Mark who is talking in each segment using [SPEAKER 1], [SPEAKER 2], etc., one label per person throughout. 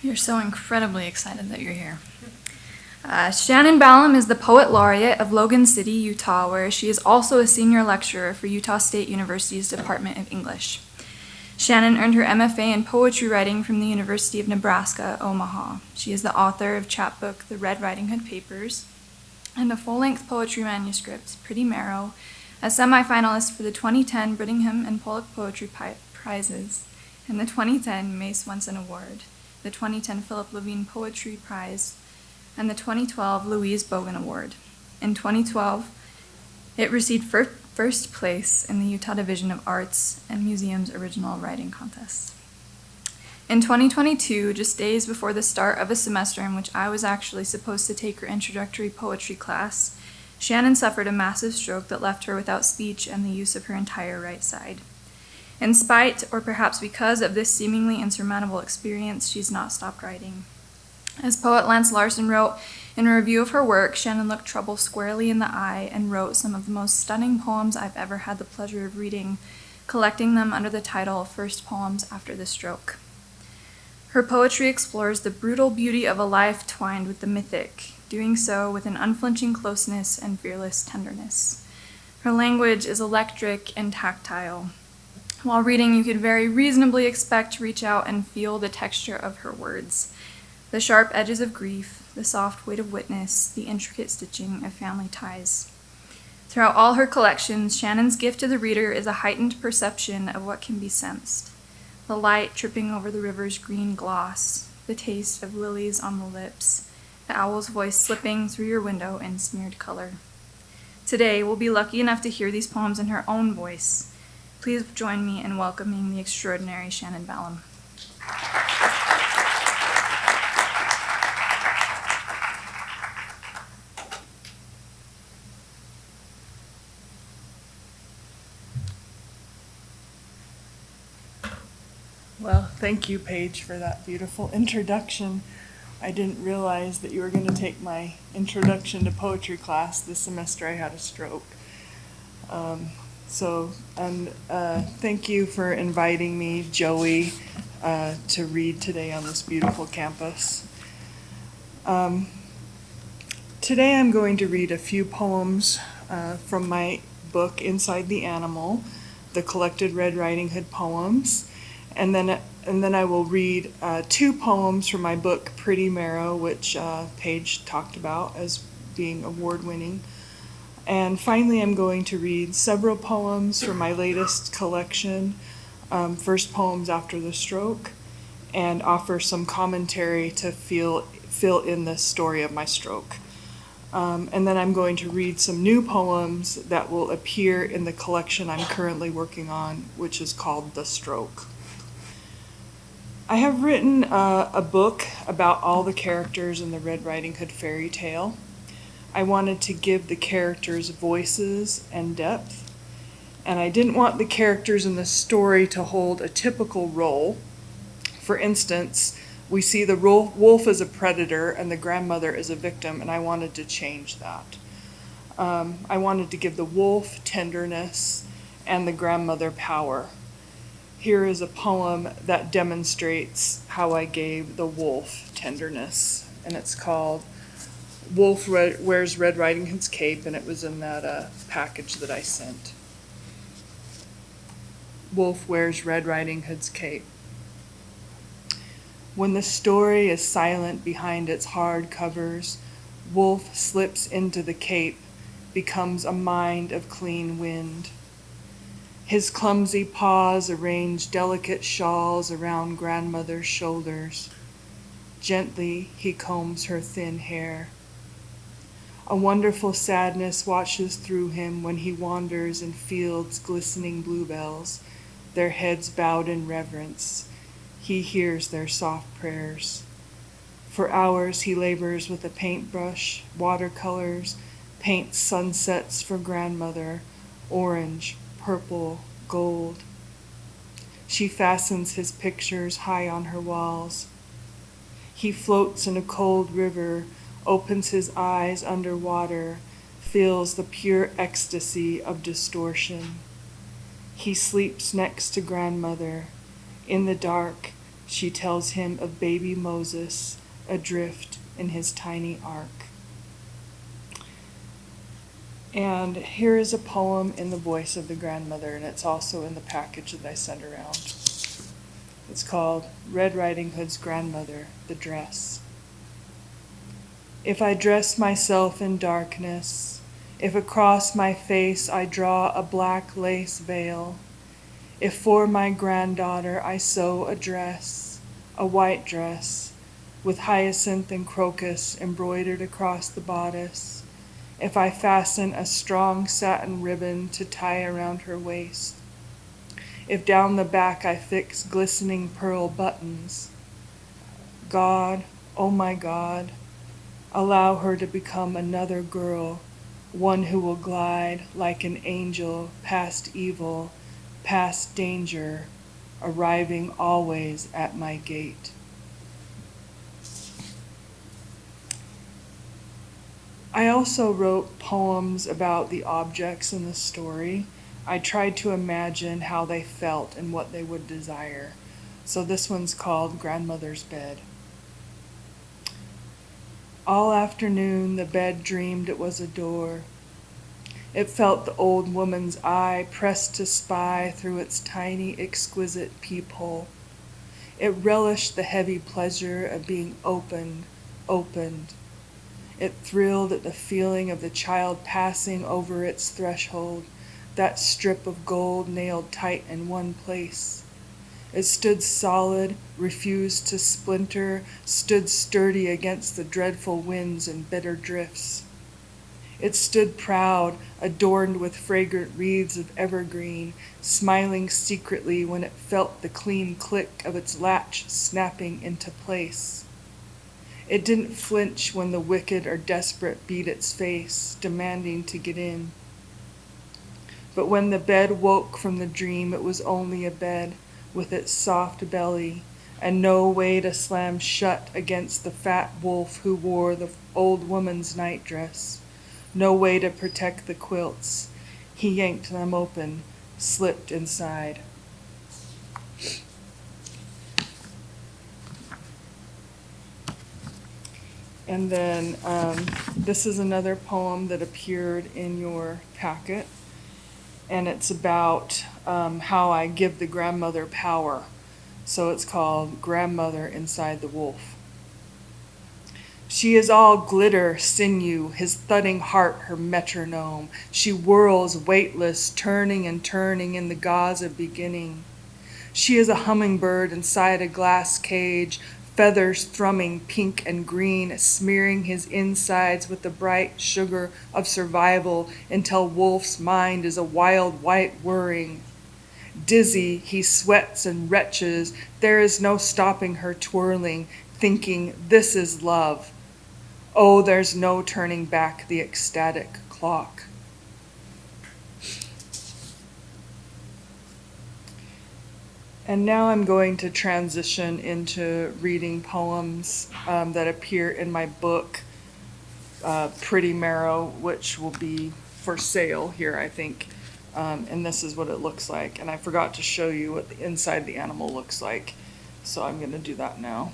[SPEAKER 1] We are so incredibly excited that you're here. Shanan Ballam is the Poet Laureate of Logan City, Utah, where she is also a senior lecturer for Utah State University's Department of English. Shanan earned her MFA in poetry writing from the University of Nebraska, Omaha. She is the author of chapbook The Red Riding Hood Papers and a full-length poetry manuscript, Pretty Marrow, a semifinalist for the 2010 Brittingham and Pollock Poetry Prizes and the 2010 Mae Swenson Award, the 2010 Philip Levine Poetry Prize, and the 2012 Louise Bogan Award. In 2012, it received first place in the Utah Division of Arts and Museums Original Writing Contest. In 2022, just days before the start of a semester in which I was actually supposed to take her introductory poetry class, Shanan suffered a massive stroke that left her without speech and the use of her entire right side. In spite, or perhaps because of this seemingly insurmountable experience, she's not stopped writing. As poet Lance Larson wrote in a review of her work, Shanan looked trouble squarely in the eye and wrote some of the most stunning poems I've ever had the pleasure of reading, collecting them under the title First Poems After the Stroke. Her poetry explores the brutal beauty of a life twined with the mythic, doing so with an unflinching closeness and fearless tenderness. Her language is electric and tactile. While reading, you could very reasonably expect to reach out and feel the texture of her words, the sharp edges of grief, the soft weight of witness, the intricate stitching of family ties. Throughout all her collections, Shanan's gift to the reader is a heightened perception of what can be sensed. The light tripping over the river's green gloss, the taste of lilies on the lips, the owl's voice slipping through your window in smeared color. Today, we'll be lucky enough to hear these poems in her own voice. Please join me in welcoming the extraordinary Shanan Ballam.
[SPEAKER 2] Well, thank you, Paige, for that beautiful introduction. I didn't realize that you were going to take my introduction to poetry class this semester. I had a stroke. Thank you for inviting me, Joey, to read today on this beautiful campus. Today I'm going to read a few poems from my book, Inside the Animal, the collected Red Riding Hood poems. And then I will read 2 poems from my book, Pretty Marrow, which Paige talked about as being award-winning. And finally, I'm going to read several poems from my latest collection, First Poems After the Stroke, and offer some commentary to fill in the story of my stroke. And then I'm going to read some new poems that will appear in the collection I'm currently working on, which is called The Stroke. I have written a book about all the characters in the Red Riding Hood fairy tale. I wanted to give the characters voices and depth, and I didn't want the characters in the story to hold a typical role. For instance, we see the wolf as a predator and the grandmother as a victim, and I wanted to change that. I wanted to give the wolf tenderness and the grandmother power. Here is a poem that demonstrates how I gave the wolf tenderness, and it's called Wolf Wears Red Riding Hood's Cape, and it was in that package that I sent. Wolf Wears Red Riding Hood's Cape. When the story is silent behind its hard covers, Wolf slips into the cape, becomes a mind of clean wind. His clumsy paws arrange delicate shawls around grandmother's shoulders. Gently he combs her thin hair. A wonderful sadness watches through him when he wanders in fields glistening bluebells, their heads bowed in reverence. He hears their soft prayers. For hours he labors with a paintbrush, watercolors, paints sunsets for grandmother, orange, purple, gold. She fastens his pictures high on her walls. He floats in a cold river, opens his eyes underwater, feels the pure ecstasy of distortion. He sleeps next to grandmother. In the dark, She tells him of baby Moses adrift in his tiny ark. And here is a poem in the voice of the grandmother, and it's also in the package that I sent around. It's called Red Riding Hood's Grandmother, the Dress. If I dress myself in darkness, if across my face I draw a black lace veil, if for my granddaughter I sew a dress, a white dress, with hyacinth and crocus embroidered across the bodice, if I fasten a strong satin ribbon to tie around her waist, if down the back I fix glistening pearl buttons, God, oh my God, allow her to become another girl, one who will glide like an angel past evil, past danger, arriving always at my gate. I also wrote poems about the objects in the story. I tried to imagine how they felt and what they would desire. So this one's called Grandmother's Bed. All afternoon the bed dreamed it was a door. It felt the old woman's eye pressed to spy through its tiny, exquisite peephole. It relished the heavy pleasure of being opened. It thrilled at the feeling of the child passing over its threshold, that strip of gold nailed tight in one place. It stood solid, refused to splinter, stood sturdy against the dreadful winds and bitter drifts. It stood proud, adorned with fragrant wreaths of evergreen, smiling secretly when it felt the clean click of its latch snapping into place. It didn't flinch when the wicked or desperate beat its face, demanding to get in. But when the bed woke from the dream, it was only a bed with its soft belly and no way to slam shut against the fat wolf who wore the old woman's nightdress, no way to protect the quilts. He yanked them open, slipped inside. And then this is another poem that appeared in your packet, and it's about how I give the grandmother power. So it's called Grandmother Inside the Wolf. She is all glitter, sinew, his thudding heart her metronome. She whirls weightless, turning and turning in the gauze of beginning. She is a hummingbird inside a glass cage, feathers thrumming pink and green, smearing his insides with the bright sugar of survival until Wolf's mind is a wild white whirring. Dizzy, he sweats and retches. There is no stopping her twirling, thinking, this is love. Oh, there's no turning back the ecstatic clock. And now I'm going to transition into reading poems that appear in my book, Pretty Marrow, which will be for sale here, I think. And this is what it looks like. And I forgot to show you what the inside the animal looks like. So I'm going to do that now.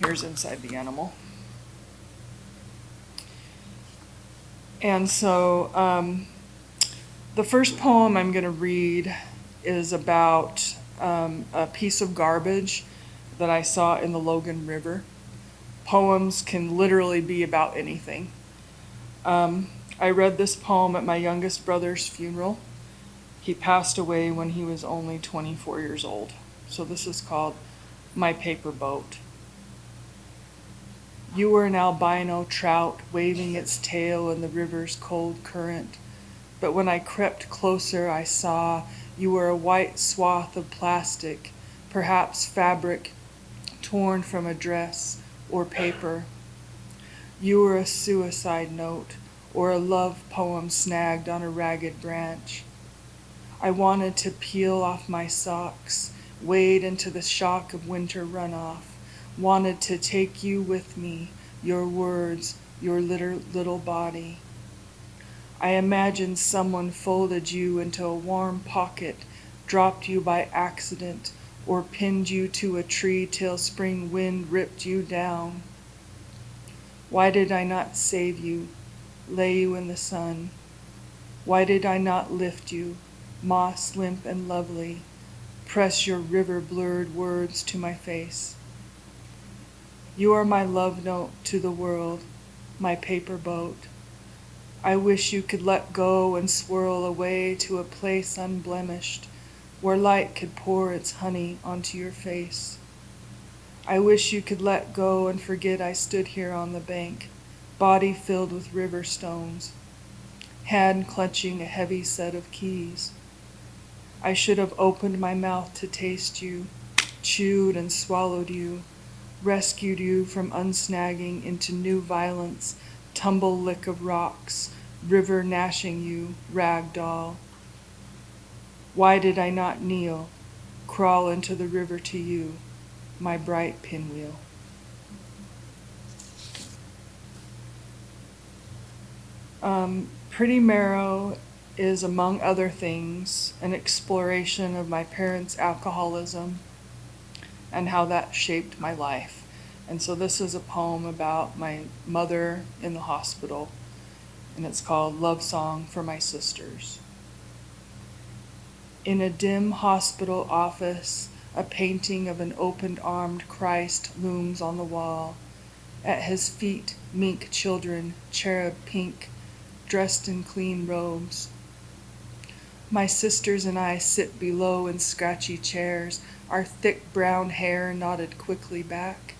[SPEAKER 2] Here's inside the animal. And so the first poem I'm going to read is about a piece of garbage that I saw in the Logan River. Poems can literally be about anything. I read this poem at my youngest brother's funeral. He passed away when he was only 24 years old. So this is called My Paper Boat. You were an albino trout waving its tail in the river's cold current. But when I crept closer, I saw you were a white swath of plastic, perhaps fabric torn from a dress or paper. You were a suicide note or a love poem snagged on a ragged branch. I wanted to peel off my socks, wade into the shock of winter runoff, wanted to take you with me, your words, your little body. I imagined someone folded you into a warm pocket, dropped you by accident, or pinned you to a tree till spring wind ripped you down? Why did I not save you, lay you in the sun? Why did I not lift you, moss limp and lovely, press your river-blurred words to my face? You are my love note to the world, my paper boat. I wish you could let go and swirl away to a place unblemished, where light could pour its honey onto your face. I wish you could let go and forget I stood here on the bank, body filled with river stones, hand clutching a heavy set of keys. I should have opened my mouth to taste you, chewed and swallowed you, rescued you from unsnagging into new violence, tumble lick of rocks, river gnashing you, rag doll. Why did I not kneel, crawl into the river to you, my bright pinwheel? Pretty Marrow is, among other things, an exploration of my parents' alcoholism and how that shaped my life. And so this is a poem about my mother in the hospital, and it's called Love Song for My Sisters. In a dim hospital office, a painting of an open-armed Christ looms on the wall. At his feet, meek children, cherub pink, dressed in clean robes. My sisters and I sit below in scratchy chairs, our thick brown hair knotted quickly back.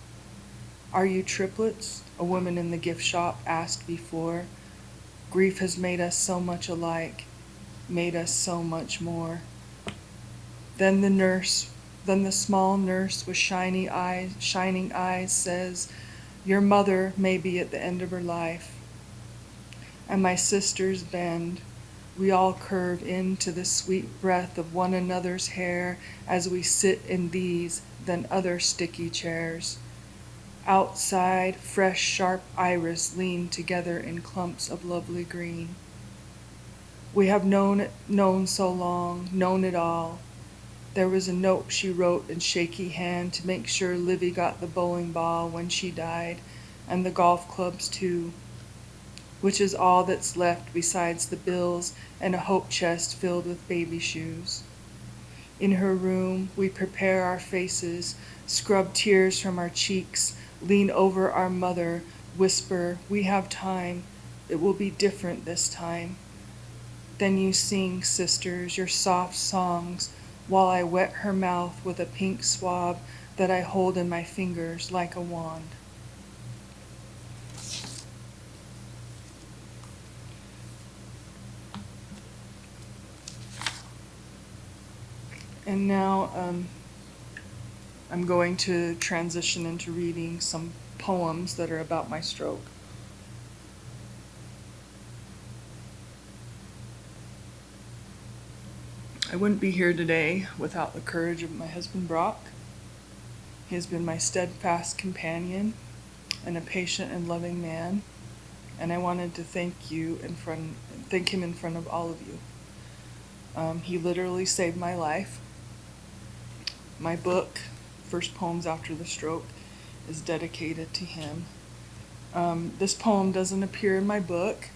[SPEAKER 2] Are you triplets? A woman in the gift shop asked before. Grief has made us so much alike, made us so much more. Then the small nurse with shining eyes says, your mother may be at the end of her life. And my sisters bend. We all curve into the sweet breath of one another's hair as we sit in these, then other sticky chairs. Outside, fresh, sharp iris lean together in clumps of lovely green. We have known so long, known it all. There was a note she wrote in shaky hand to make sure Livy got the bowling ball when she died, and the golf clubs too, which is all that's left besides the bills and a hope chest filled with baby shoes. In her room, we prepare our faces, scrub tears from our cheeks, lean over our mother, whisper, we have time, it will be different this time. Then you sing, sisters, your soft songs, while I wet her mouth with a pink swab that I hold in my fingers like a wand. And now I'm going to transition into reading some poems that are about my stroke. I wouldn't be here today without the courage of my husband Brock. He has been my steadfast companion and a patient and loving man, and I wanted to thank him in front of all of you. He literally saved my life. My book, First Poems After the Stroke, is dedicated to him. This poem doesn't appear in my book,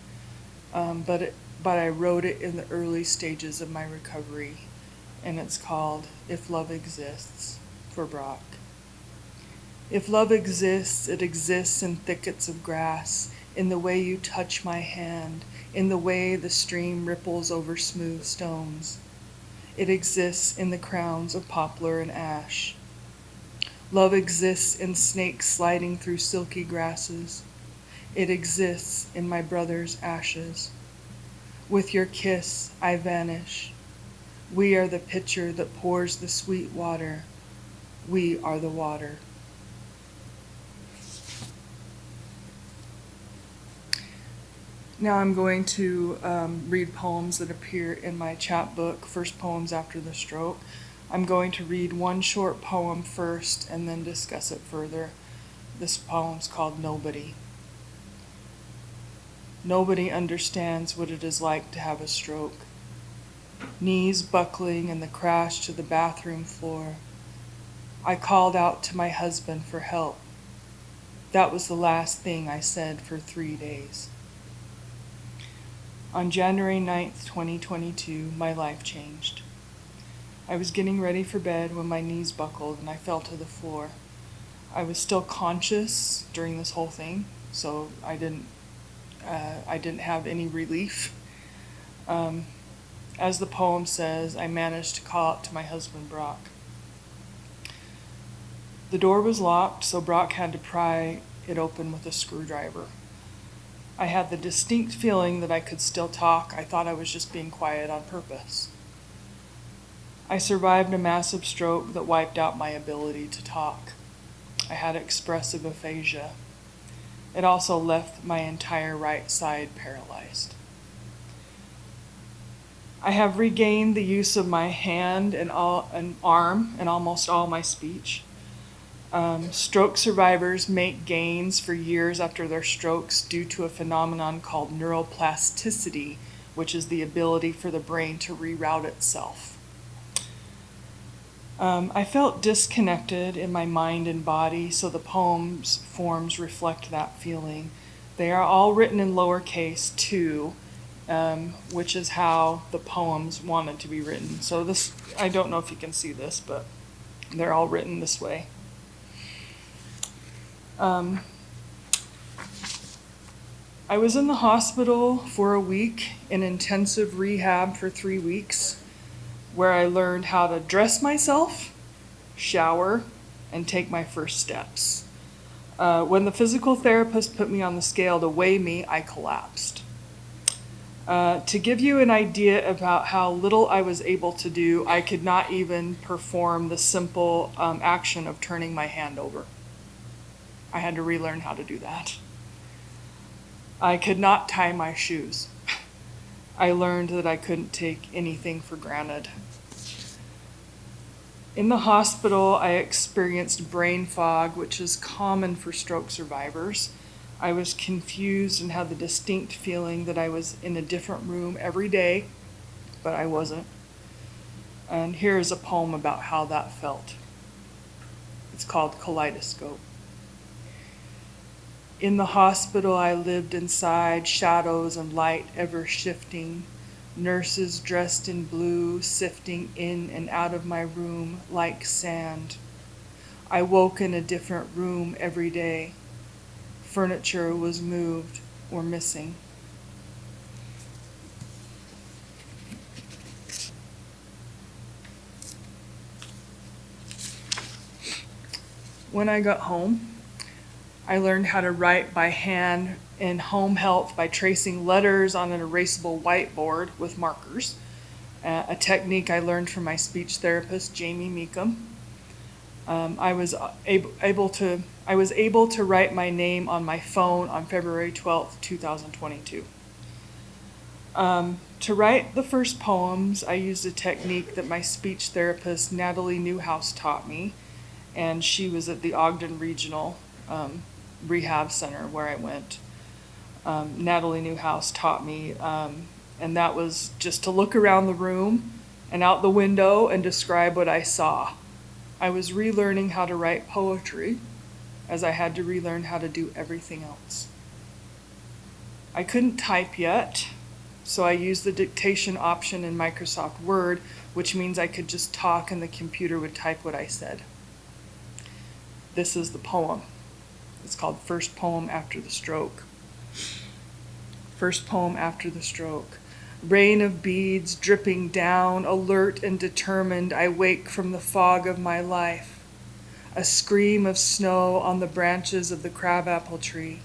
[SPEAKER 2] but I wrote it in the early stages of my recovery, and it's called If Love Exists, for Brock. If love exists, it exists in thickets of grass, in the way you touch my hand, in the way the stream ripples over smooth stones. It exists in the crowns of poplar and ash. Love exists in snakes sliding through silky grasses. It exists in my brother's ashes. With your kiss, I vanish. We are the pitcher that pours the sweet water. We are the water. Now I'm going to read poems that appear in my chapbook, First Poems After the Stroke. I'm going to read one short poem first and then discuss it further. This poem's called Nobody. Nobody understands what it is like to have a stroke. Knees buckling and the crash to the bathroom floor. I called out to my husband for help. That was the last thing I said for 3 days. On January 9th, 2022, my life changed. I was getting ready for bed when my knees buckled and I fell to the floor. I was still conscious during this whole thing, so I didn't have any relief. As the poem says, I managed to call out to my husband, Brock. The door was locked, so Brock had to pry it open with a screwdriver. I had the distinct feeling that I could still talk. I thought I was just being quiet on purpose. I survived a massive stroke that wiped out my ability to talk. I had expressive aphasia. It also left my entire right side paralyzed. I have regained the use of my hand and arm and almost all my speech. Stroke survivors make gains for years after their strokes due to a phenomenon called neuroplasticity, which is the ability for the brain to reroute itself. I felt disconnected in my mind and body, so the poem's forms reflect that feeling. They are all written in lowercase too, which is how the poems wanted to be written. So this, I don't know if you can see this, but they're all written this way. I was in the hospital for a week in intensive rehab for 3 weeks, where I learned how to dress myself, shower, and take my first steps. When the physical therapist put me on the scale to weigh me, I collapsed. To give you an idea about how little I was able to do, I could not even perform the simple action of turning my hand over. I had to relearn how to do that. I could not tie my shoes. I learned that I couldn't take anything for granted. In the hospital, I experienced brain fog, which is common for stroke survivors. I was confused and had the distinct feeling that I was in a different room every day, but I wasn't. And here's a poem about how that felt. It's called Kaleidoscope. In the hospital, I lived inside, shadows and light ever shifting, nurses dressed in blue, sifting in and out of my room like sand. I woke in a different room every day. Furniture was moved or missing. When I got home, I learned how to write by hand in home health by tracing letters on an erasable whiteboard with markers, a technique I learned from my speech therapist, Jamie Meekum. I was able to write my name on my phone on February 12th, 2022. To write the first poems, I used a technique that my speech therapist, Natalie Newhouse, taught me, and she was at the Ogden Regional Rehab Center where I went. Natalie Newhouse taught me, and that was just to look around the room and out the window and describe what I saw. I was relearning how to write poetry as I had to relearn how to do everything else. I couldn't type yet, so I used the dictation option in Microsoft Word, which means I could just talk and the computer would type what I said. This is the poem. It's called First Poem After the Stroke. First poem after the stroke. Rain of beads dripping down, alert and determined, I wake from the fog of my life. A scream of snow on the branches of the crabapple tree.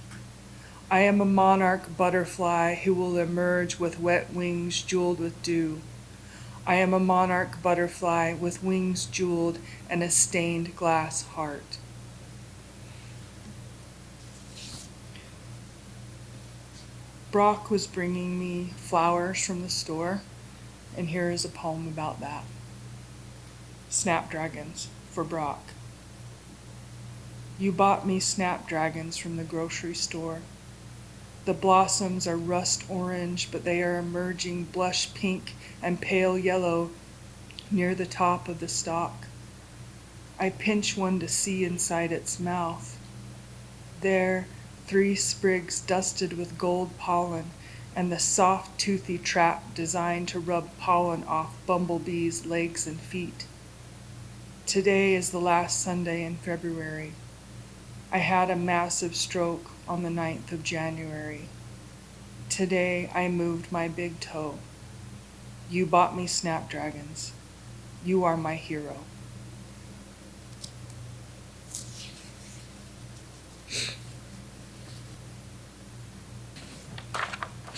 [SPEAKER 2] I am a monarch butterfly who will emerge with wet wings jeweled with dew. I am a monarch butterfly with wings jeweled and a stained glass heart. Brock was bringing me flowers from the store, and here is a poem about that. Snapdragons for Brock. You bought me snapdragons from the grocery store. The blossoms are rust orange, but they are emerging blush pink and pale yellow near the top of the stalk. I pinch one to see inside its mouth. There, 3 sprigs dusted with gold pollen, and the soft, toothy trap designed to rub pollen off bumblebees' legs and feet. Today is the last Sunday in February. I had a massive stroke on the 9th of January. Today I moved my big toe. You bought me snapdragons. You are my hero.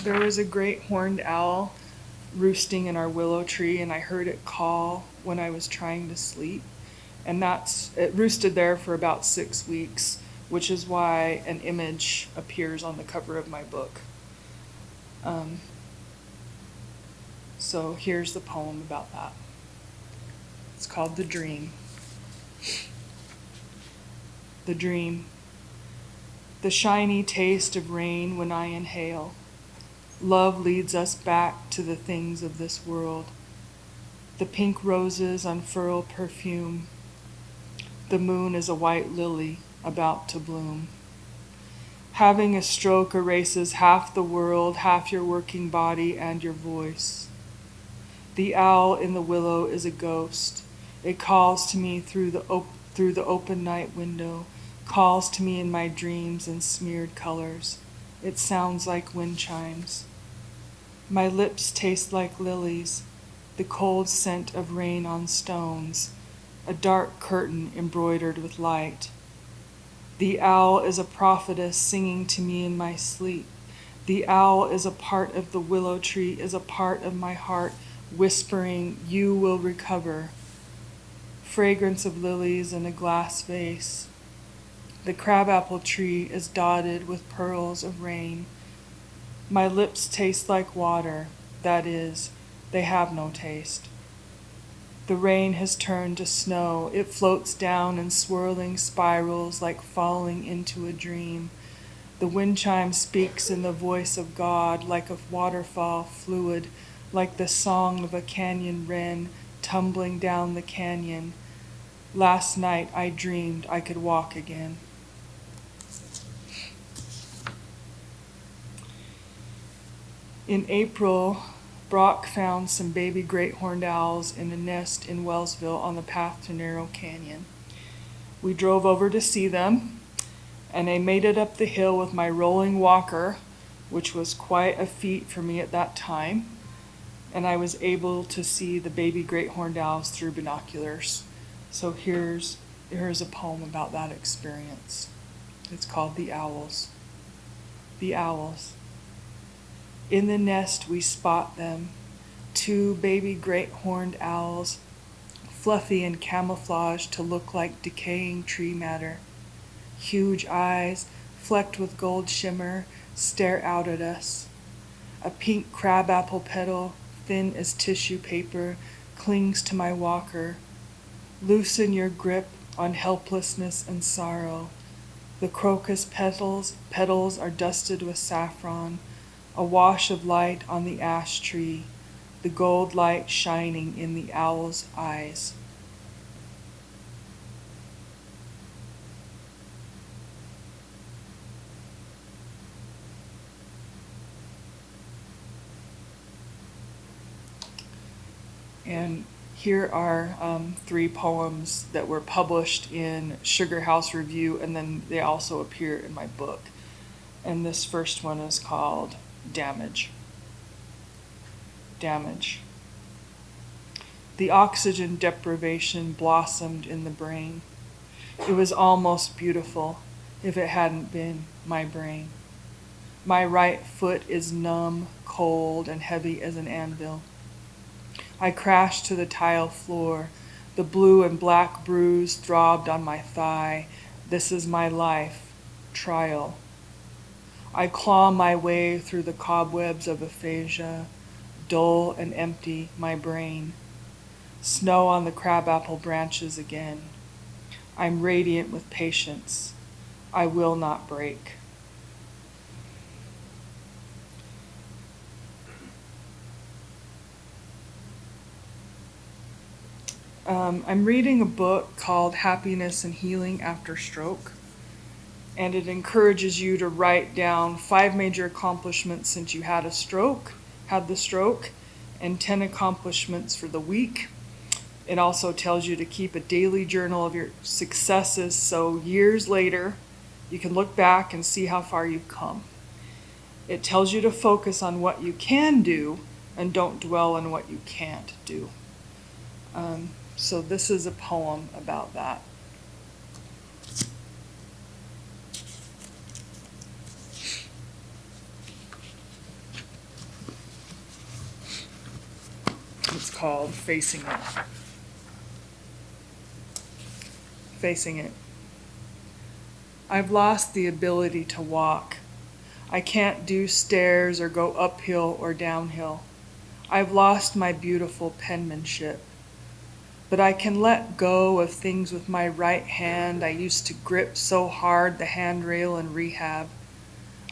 [SPEAKER 2] There was a great horned owl roosting in our willow tree, and I heard it call when I was trying to sleep. And it roosted there for about 6 weeks, which is why an image appears on the cover of my book. So here's the poem about that. It's called The Dream. The dream. The shiny taste of rain when I inhale. Love leads us back to the things of this world. The pink roses unfurl perfume. The moon is a white lily about to bloom. Having a stroke erases half the world, half your working body and your voice. The owl in the willow is a ghost. It calls to me through the open night window, calls to me in my dreams in smeared colors. It sounds like wind chimes. My lips taste like lilies, the cold scent of rain on stones, a dark curtain embroidered with light. The owl is a prophetess singing to me in my sleep. The owl is a part of the willow tree, is a part of my heart, whispering, you will recover. Fragrance of lilies in a glass vase. The crabapple tree is dotted with pearls of rain. My lips taste like water, that is, they have no taste. The rain has turned to snow. It floats down in swirling spirals like falling into a dream. The wind chime speaks in the voice of God like a waterfall fluid, like the song of a canyon wren tumbling down the canyon. Last night I dreamed I could walk again. In April, Brock found some baby great horned owls in a nest in Wellsville on the path to Narrow Canyon. We drove over to see them, and I made it up the hill with my rolling walker, which was quite a feat for me at that time, and I was able to see the baby great horned owls through binoculars. So here's a poem about that experience. It's called The Owls. The owls. In the nest we spot them, 2 baby great horned owls, fluffy and camouflaged to look like decaying tree matter. Huge eyes, flecked with gold shimmer, stare out at us. A pink crabapple petal, thin as tissue paper, clings to my walker. Loosen your grip on helplessness and sorrow. The crocus petals are dusted with saffron, a wash of light on the ash tree, the gold light shining in the owl's eyes. And here are 3 poems that were published in Sugar House Review, and then they also appear in my book. And this first one is called Damage. Damage. The oxygen deprivation blossomed in the brain. It was almost beautiful if it hadn't been my brain. My right foot is numb, cold, and heavy as an anvil. I crashed to the tile floor. The blue and black bruise throbbed on my thigh. This is my life. Trial. I claw my way through the cobwebs of aphasia, dull and empty my brain. Snow on the crabapple branches again. I'm radiant with patience. I will not break. I'm reading a book called Happiness and Healing After Stroke, and it encourages you to write down 5 major accomplishments since you had the stroke, and 10 accomplishments for the week. It also tells you to keep a daily journal of your successes, so years later, you can look back and see how far you've come. It tells you to focus on what you can do and don't dwell on what you can't do. So this is a poem about that. It's called Facing It. Facing it. I've lost the ability to walk. I can't do stairs or go uphill or downhill. I've lost my beautiful penmanship. But I can let go of things with my right hand I used to grip so hard the handrail in rehab.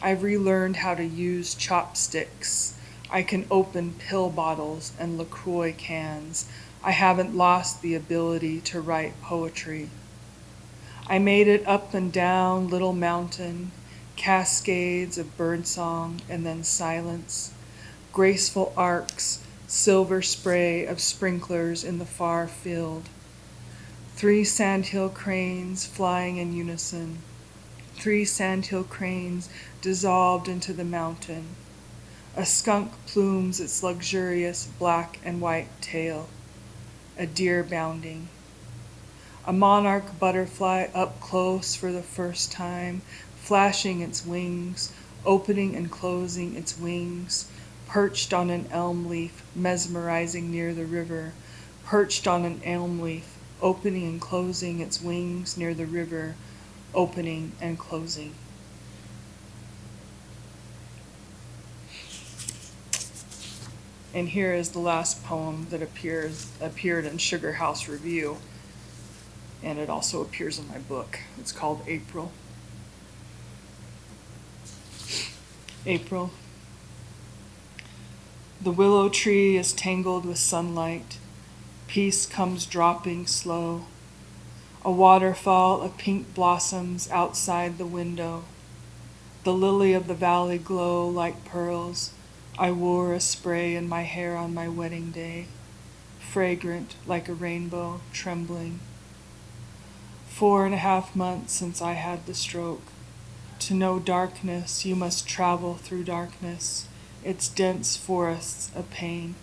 [SPEAKER 2] I've relearned how to use chopsticks. I can open pill bottles and LaCroix cans. I haven't lost the ability to write poetry. I made it up and down Little Mountain, cascades of birdsong and then silence, graceful arcs, silver spray of sprinklers in the far field. 3 sandhill cranes flying in unison. 3 sandhill cranes dissolved into the mountain. A skunk plumes its luxurious black and white tail. A deer bounding. A monarch butterfly up close for the first time, flashing its wings, opening and closing its wings, perched on an elm leaf, mesmerizing near the river, perched on an elm leaf, opening and closing its wings near the river, opening and closing. And here is the last poem that appeared in Sugar House Review, and it also appears in my book. It's called April. April. The willow tree is tangled with sunlight. Peace comes dropping slow. A waterfall of pink blossoms outside the window. The lily of the valley glow like pearls. I wore a spray in my hair on my wedding day, fragrant like a rainbow, trembling. 4.5 months since I had the stroke. To know darkness, you must travel through darkness, its dense forests of pain.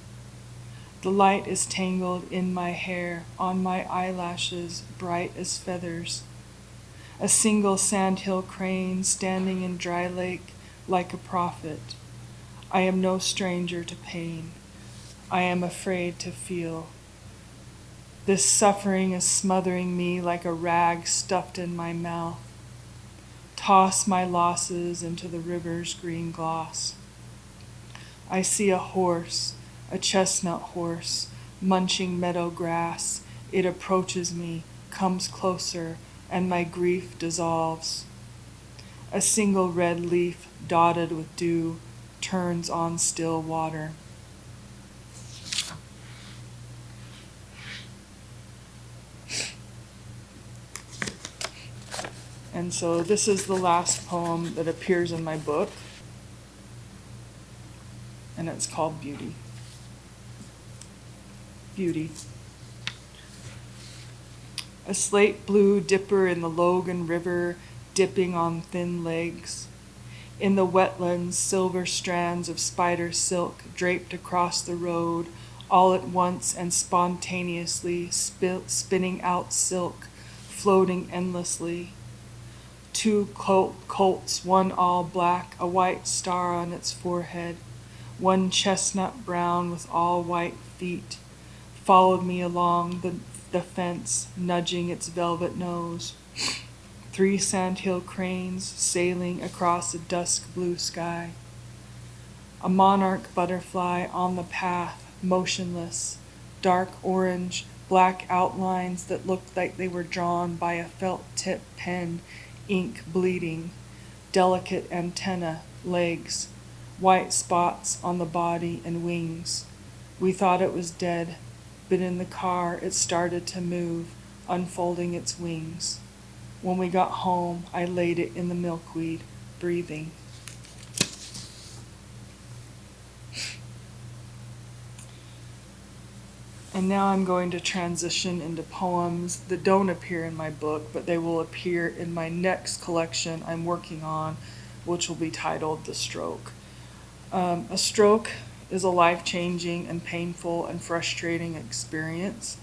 [SPEAKER 2] The light is tangled in my hair, on my eyelashes, bright as feathers. A single sandhill crane standing in dry lake like a prophet. I am no stranger to pain. I am afraid to feel. This suffering is smothering me like a rag stuffed in my mouth. Toss my losses into the river's green gloss. I see a horse, a chestnut horse, munching meadow grass. It approaches me, comes closer, and my grief dissolves. A single red leaf dotted with dew turns on still water. And so this is the last poem that appears in my book, and it's called Beauty. Beauty. A slate blue dipper in the Logan River, dipping on thin legs. In the wetlands, silver strands of spider silk draped across the road, all at once and spontaneously spinning out silk, floating endlessly. 2 colts, one all black, a white star on its forehead, one chestnut brown with all white feet, followed me along the fence, nudging its velvet nose. 3 sandhill cranes sailing across a dusk blue sky. A monarch butterfly on the path, motionless, dark orange, black outlines that looked like they were drawn by a felt-tip pen, ink bleeding, delicate antenna, legs, white spots on the body and wings. We thought it was dead. but in the car it started to move, unfolding its wings. When we got home, I laid it in the milkweed, breathing. And now I'm going to transition into poems that don't appear in my book, but they will appear in my next collection I'm working on, which will be titled The Stroke. A stroke is a life-changing and painful and frustrating experience.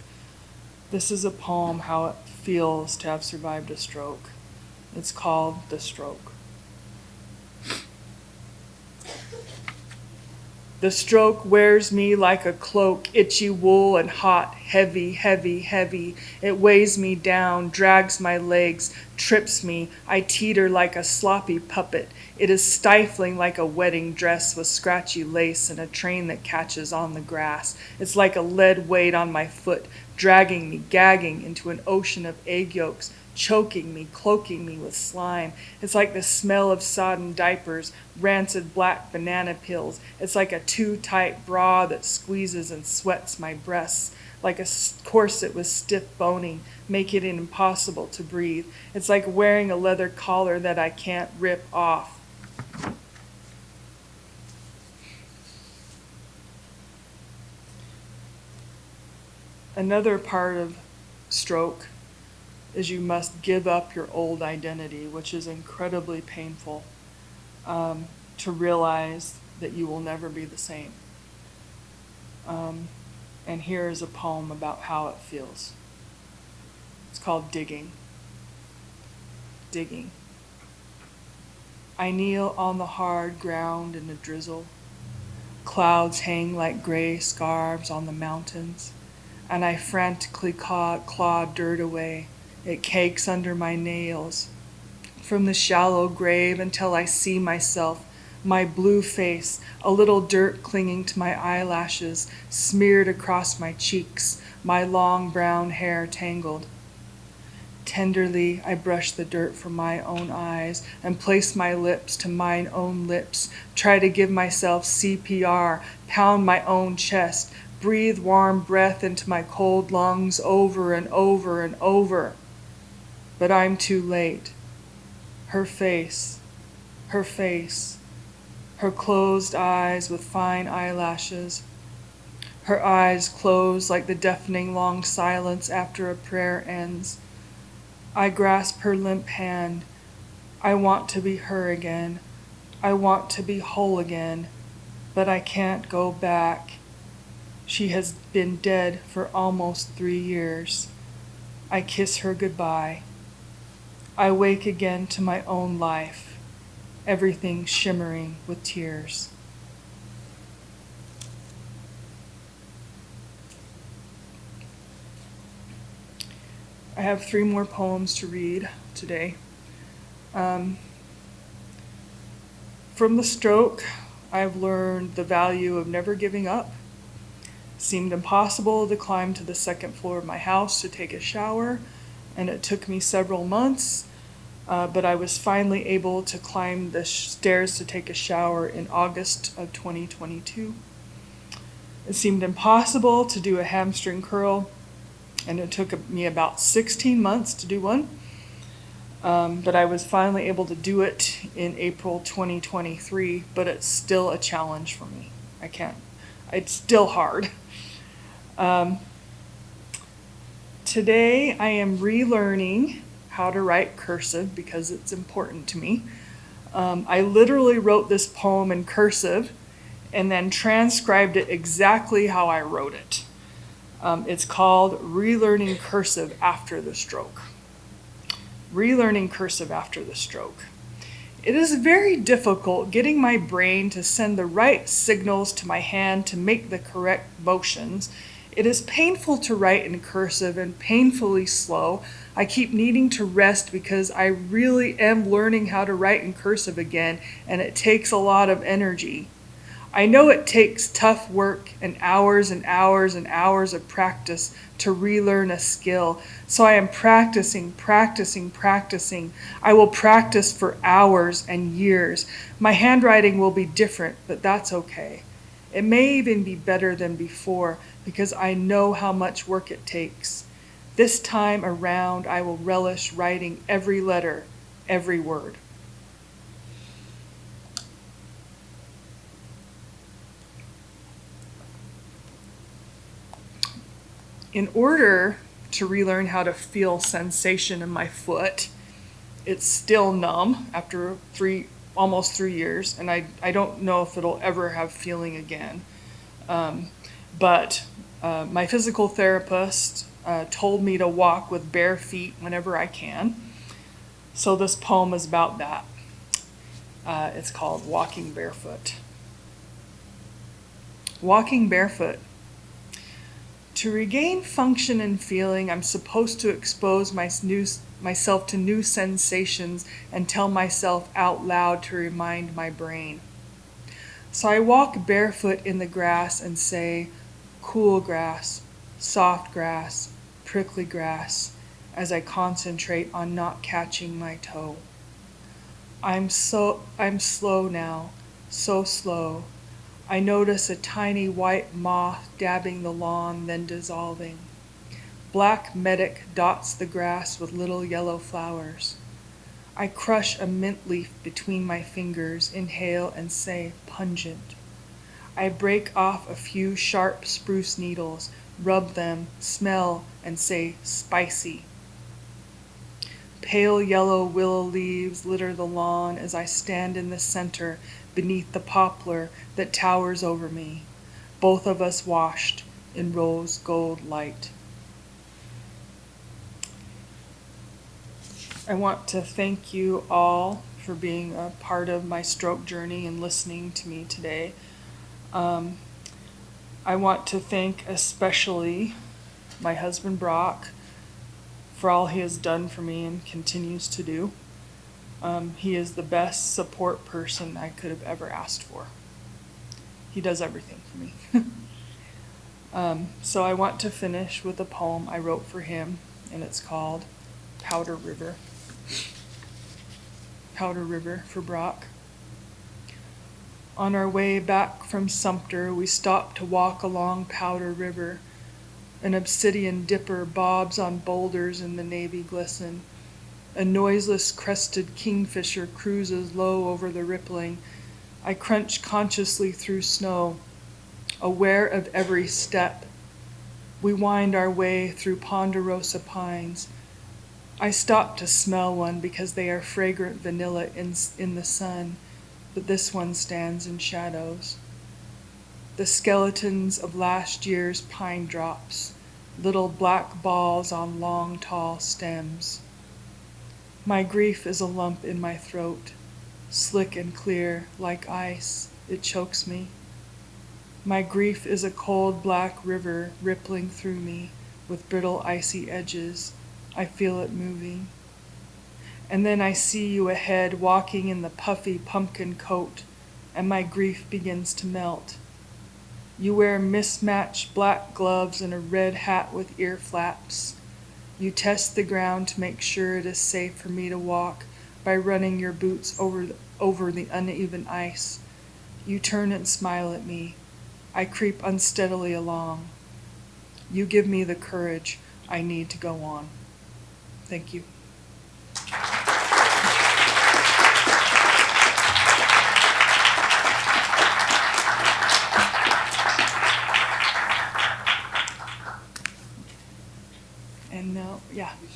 [SPEAKER 2] This is a poem how it feels to have survived a stroke. It's called The Stroke. The stroke wears me like a cloak, itchy wool and hot, heavy, heavy, heavy. It weighs me down, drags my legs, trips me. I teeter like a sloppy puppet. It is stifling like a wedding dress with scratchy lace and a train that catches on the grass. It's like a lead weight on my foot, dragging me, gagging into an ocean of egg yolks, choking me, cloaking me with slime. It's like the smell of sodden diapers, rancid black banana peels. It's like a too tight bra that squeezes and sweats my breasts, like a corset with stiff boning, making it impossible to breathe. It's like wearing a leather collar that I can't rip off. Another part of stroke is you must give up your old identity, which is incredibly painful, to realize that you will never be the same. And here is a poem about how it feels. It's called Digging. Digging. I kneel on the hard ground in the drizzle. Clouds hang like gray scarves on the mountains, and I frantically claw dirt away. It cakes under my nails, from the shallow grave until I see myself, my blue face, a little dirt clinging to my eyelashes, smeared across my cheeks, my long brown hair tangled. Tenderly, I brush the dirt from my own eyes and place my lips to mine own lips, try to give myself CPR, pound my own chest, breathe warm breath into my cold lungs over and over and over. But I'm too late. Her face, her closed eyes with fine eyelashes, her eyes closed like the deafening long silence after a prayer ends. I grasp her limp hand. I want to be her again. I want to be whole again, but I can't go back. She has been dead for almost 3 years. I kiss her goodbye. I wake again to my own life, everything shimmering with tears. I have 3 more poems to read today. From the stroke, I've learned the value of never giving up. It seemed impossible to climb to the 2nd floor of my house to take a shower, and it took me several months, but I was finally able to climb the stairs to take a shower in August of 2022. It seemed impossible to do a hamstring curl, and it took me about 16 months to do one, but I was finally able to do it in April 2023, but it's still a challenge for me. It's still hard. Today I am relearning how to write cursive because it's important to me. I literally wrote this poem in cursive and then transcribed it exactly how I wrote it. It's called Relearning Cursive After the Stroke. Relearning cursive after the stroke. It is very difficult getting my brain to send the right signals to my hand to make the correct motions. It is painful to write in cursive and painfully slow. I keep needing to rest because I really am learning how to write in cursive again, and it takes a lot of energy. I know it takes tough work and hours and hours and hours of practice to relearn a skill. So I am practicing. I will practice for hours and years. My handwriting will be different, but that's okay. It may even be better than before because I know how much work it takes. This time around, I will relish writing every letter, every word. In order to relearn how to feel sensation in my foot, it's still numb after almost 3 years, and I don't know if it'll ever have feeling again. But my physical therapist told me to walk with bare feet whenever I can. So this poem is about that. It's called Walking Barefoot. Walking barefoot. To regain function and feeling, I'm supposed to expose myself to new sensations and tell myself out loud to remind my brain. So I walk barefoot in the grass and say, cool grass, soft grass, prickly grass, as I concentrate on not catching my toe. I'm slow now, so slow. I notice a tiny white moth dabbing the lawn, then dissolving. Black medic dots the grass with little yellow flowers. I crush a mint leaf between my fingers, inhale and say, pungent. I break off a few sharp spruce needles, rub them, smell, and say, spicy. Pale yellow willow leaves litter the lawn as I stand in the center beneath the poplar that towers over me, both of us washed in rose gold light. I want to thank you all for being a part of my stroke journey and listening to me today. I want to thank especially my husband Brock for all he has done for me and continues to do. He is the best support person I could have ever asked for. He does everything for me. So I want to finish with a poem I wrote for him, and it's called Powder River. Powder River for Brock. On our way back from Sumter, we stopped to walk along Powder River. An obsidian dipper bobs on boulders in the navy glisten. A noiseless crested kingfisher cruises low over the rippling. I crunch consciously through snow, aware of every step. We wind our way through ponderosa pines. I stop to smell one because they are fragrant vanilla in the sun, but this one stands in shadows. The skeletons of last year's pine drops, little black balls on long, tall stems. My grief is a lump in my throat, slick and clear, like ice, it chokes me. My grief is a cold black river rippling through me with brittle icy edges. I feel it moving. And then I see you ahead walking in the puffy pumpkin coat, and my grief begins to melt. You wear mismatched black gloves and a red hat with ear flaps. You test the ground to make sure it is safe for me to walk by running your boots over the uneven ice. You turn and smile at me. I creep unsteadily along. You give me the courage I need to go on. Thank you. And now, yeah.
[SPEAKER 3] We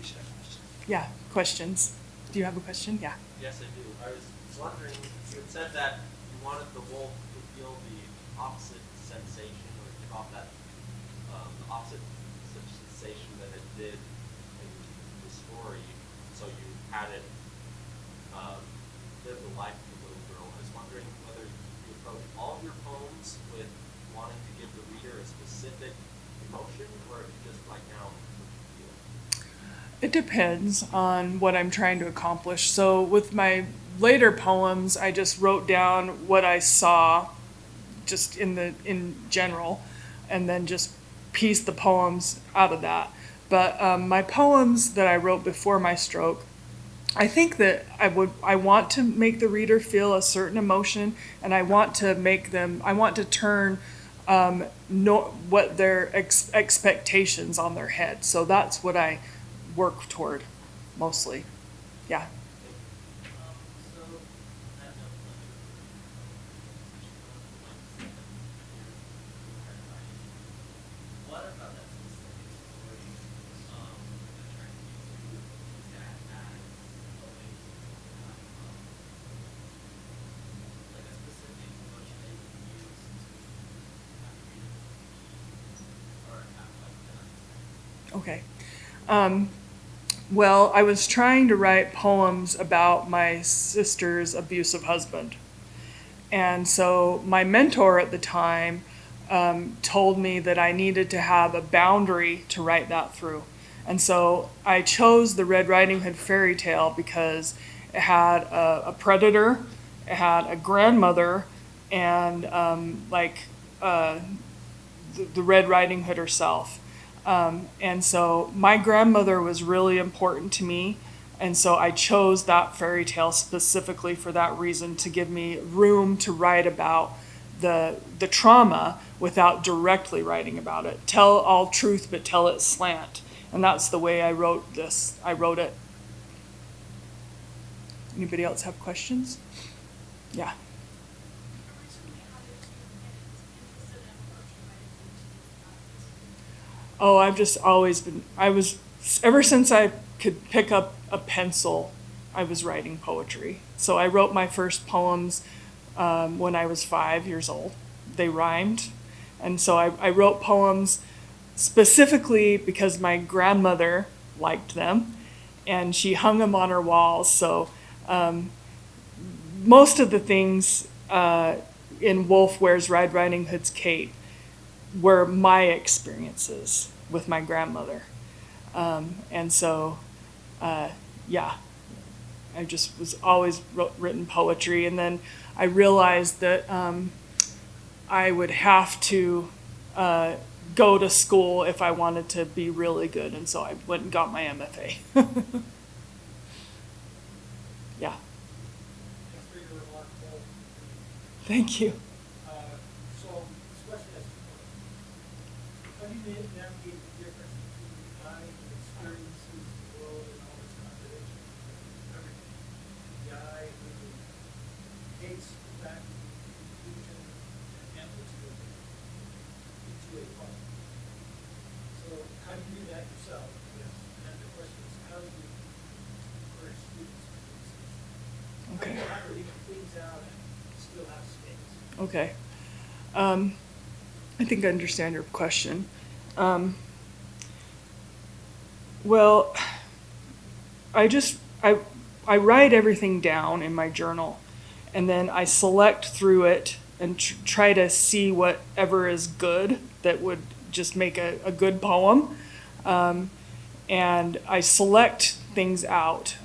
[SPEAKER 3] should have questions.
[SPEAKER 2] Yeah, questions. Do you have a question? Yeah.
[SPEAKER 3] Yes, I do. I was wondering, you had said that you wanted the wolf to feel the opposite sensation, or give off that the opposite sensation that it did in the story. So you had it live the life of the little girl. I was wondering whether you approach all of your poems with wanting to give the reader a specific emotion, or if you just right now feel.
[SPEAKER 2] It depends on what I'm trying to accomplish. So with my later poems, I just wrote down what I saw just in general, and then just pieced the poems out of that. But my poems that I wrote before my stroke, I think that I want to make the reader feel a certain emotion, and I want to turn what their expectations on their head. So that's what I work toward mostly. Yeah.
[SPEAKER 4] So, I have no pleasure what about that specific story attracted you to use that as a way to like a specific emotion that you can use to have the reader believe or have like an understanding?
[SPEAKER 2] Okay. Well, I was trying to write poems about my sister's abusive husband. And so my mentor at the time told me that I needed to have a boundary to write that through. And so I chose the Red Riding Hood fairy tale because it had a predator, it had a grandmother, and the Red Riding Hood herself. And so my grandmother was really important to me. And so I chose that fairy tale specifically for that reason, to give me room to write about the trauma without directly writing about it. Tell all truth, but tell it slant. And that's the way I wrote this. I wrote it. Anybody else have questions? Yeah. Oh, I've just always been, ever since I could pick up a pencil, I was writing poetry. So I wrote my first poems when I was 5 years old. They rhymed. And so I wrote poems specifically because my grandmother liked them and she hung them on her walls. So most of the things in Wolf Wears Red Riding Hood's Cape were my experiences with my grandmother. And so, yeah, I just was always written poetry. And then I realized that I would have to go to school if I wanted to be really good. And so I went and got my MFA. Yeah.
[SPEAKER 5] Thanks for your remarkable.
[SPEAKER 2] Thank you.
[SPEAKER 5] So this question is, how do you navigate the difference between the guy who experiences the world and all its contradictions, everything? The guy who takes the fact of confusion and amplitude into a poem. So how do you do that yourself? Yes. And the question is, how do you encourage students to do this?
[SPEAKER 2] Okay.
[SPEAKER 5] How do you leave things out and still have space?
[SPEAKER 2] Okay. I think I understand your question. Well, I write everything down in my journal, and then I select through it and try to see whatever is good that would just make a good poem. And I select things out.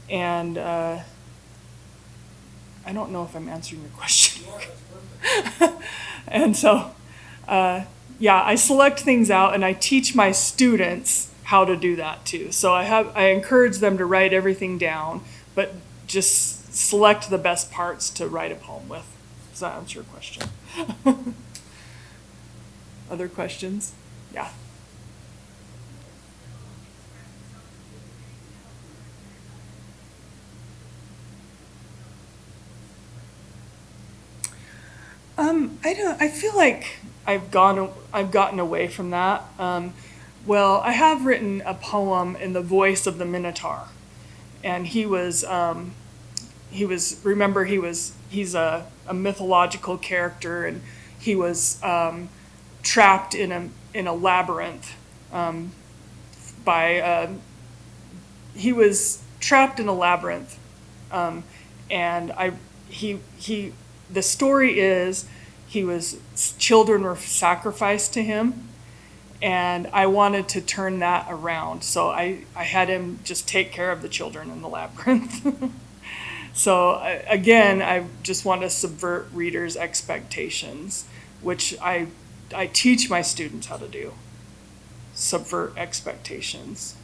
[SPEAKER 2] And I don't know if I'm answering your question. And so, yeah, I select things out and I teach my students how to do that too. So I encourage them to write everything down, but just select the best parts to write a poem with. Does that answer your question? Other questions? Yeah. I feel like I've gotten away from that. Well, I have written a poem in the voice of the Minotaur, and he's a a mythological character, and he was trapped in a labyrinth he was trapped in a labyrinth, and the story is children were sacrificed to him, and I wanted to turn that around. So I had him just take care of the children in the labyrinth. So again, I just want to subvert readers' expectations, which I teach my students how to do. Subvert expectations.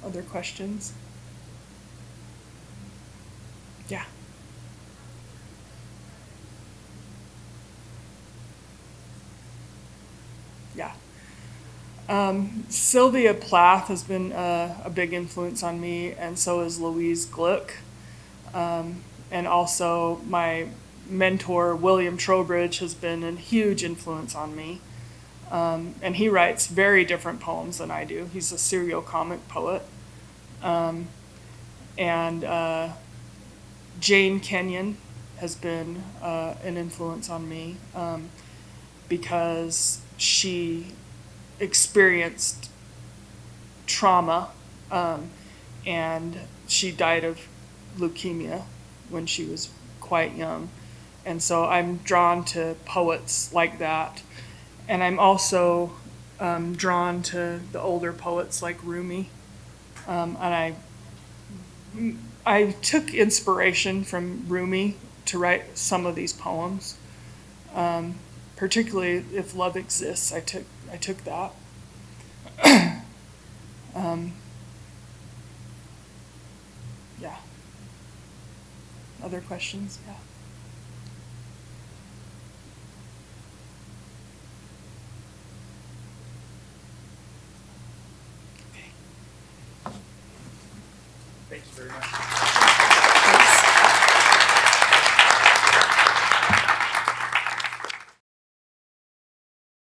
[SPEAKER 2] Other questions? Yeah. Yeah. Sylvia Plath has been a big influence on me, and so is Louise Gluck. And also my mentor, William Trowbridge, has been a huge influence on me. And he writes very different poems than I do. He's a serial comic poet. And Jane Kenyon has been an influence on me because she experienced trauma and she died of leukemia when she was quite young. And so I'm drawn to poets like that. And I'm also drawn to the older poets like Rumi. And I took inspiration from Rumi to write some of these poems. Particularly If Love Exists, I took that. Yeah. Other questions? Yeah. Okay.
[SPEAKER 5] Thank you very much.